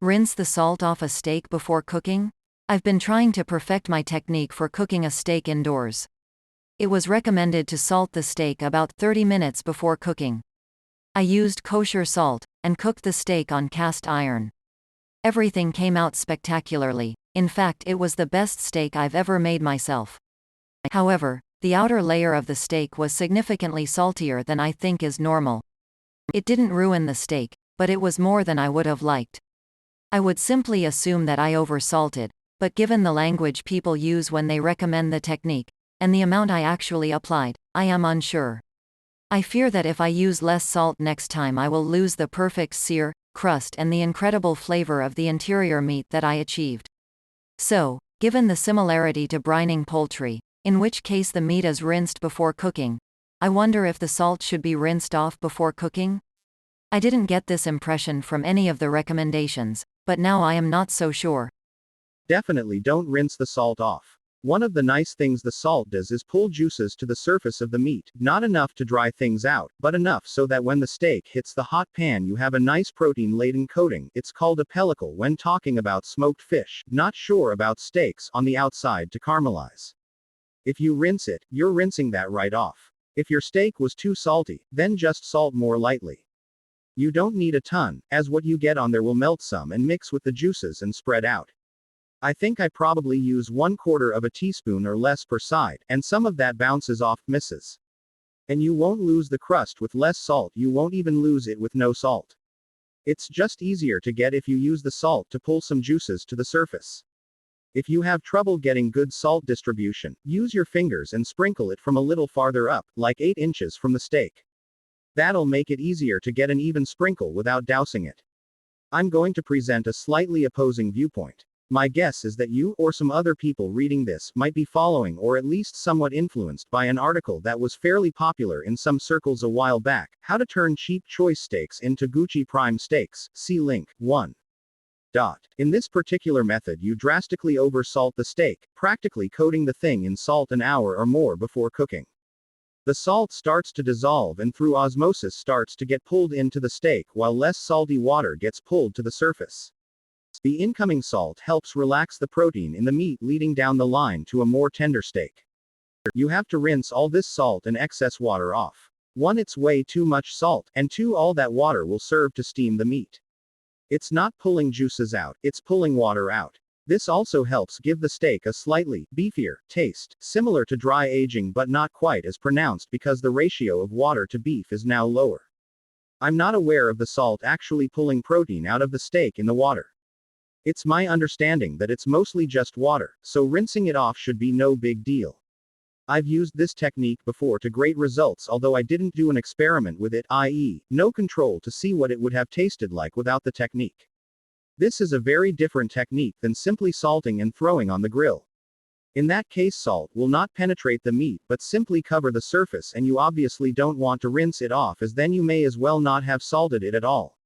Rinse the salt off a steak before cooking? I've been trying to perfect my technique for cooking a steak indoors. It was recommended to salt the steak about 30 minutes before cooking. I used kosher salt, and cooked the steak on cast iron. Everything came out spectacularly. In fact, it was the best steak I've ever made myself. However, the outer layer of the steak was significantly saltier than I think is normal. It didn't ruin the steak, but it was more than I would have liked. I would simply assume that I oversalted, but given the language people use when they recommend the technique, and the amount I actually applied, I am unsure. I fear that if I use less salt next time I will lose the perfect sear, crust and the incredible flavor of the interior meat that I achieved. So, given the similarity to brining poultry, in which case the meat is rinsed before cooking, I wonder if the salt should be rinsed off before cooking? I didn't get this impression from any of the recommendations, but now I am not so sure. Definitely don't rinse the salt off. One of the nice things the salt does is pull juices to the surface of the meat, not enough to dry things out, but enough so that when the steak hits the hot pan you have a nice protein-laden coating. It's called a pellicle when talking about smoked fish, not sure about steaks, on the outside to caramelize. If you rinse it, you're rinsing that right off. If your steak was too salty, then just salt more lightly. You don't need a ton, as what you get on there will melt some and mix with the juices and spread out. I think I probably use 1/4 of a teaspoon or less per side, and some of that bounces off, misses. And you won't lose the crust with less salt, you won't even lose it with no salt. It's just easier to get if you use the salt to pull some juices to the surface. If you have trouble getting good salt distribution, use your fingers and sprinkle it from a little farther up, like 8 inches from the steak. That'll make it easier to get an even sprinkle without dousing it. I'm going to present a slightly opposing viewpoint. My guess is that you, or some other people reading this, might be following or at least somewhat influenced by an article that was fairly popular in some circles a while back, How to Turn Cheap Choice Steaks into Gucci Prime Steaks, see link 1. In this particular method you drastically oversalt the steak, practically coating the thing in salt an hour or more before cooking. The salt starts to dissolve and through osmosis starts to get pulled into the steak while less salty water gets pulled to the surface. The incoming salt helps relax the protein in the meat leading down the line to a more tender steak. You have to rinse all this salt and excess water off. 1. It's way too much salt, and 2. All that water will serve to steam the meat. It's not pulling juices out, it's pulling water out. This also helps give the steak a slightly beefier taste, similar to dry aging but not quite as pronounced because the ratio of water to beef is now lower. I'm not aware of the salt actually pulling protein out of the steak in the water. It's my understanding that it's mostly just water, so rinsing it off should be no big deal. I've used this technique before to great results, although I didn't do an experiment with it, i.e., no control to see what it would have tasted like without the technique. This is a very different technique than simply salting and throwing on the grill. In that case salt will not penetrate the meat but simply cover the surface, and you obviously don't want to rinse it off, as then you may as well not have salted it at all.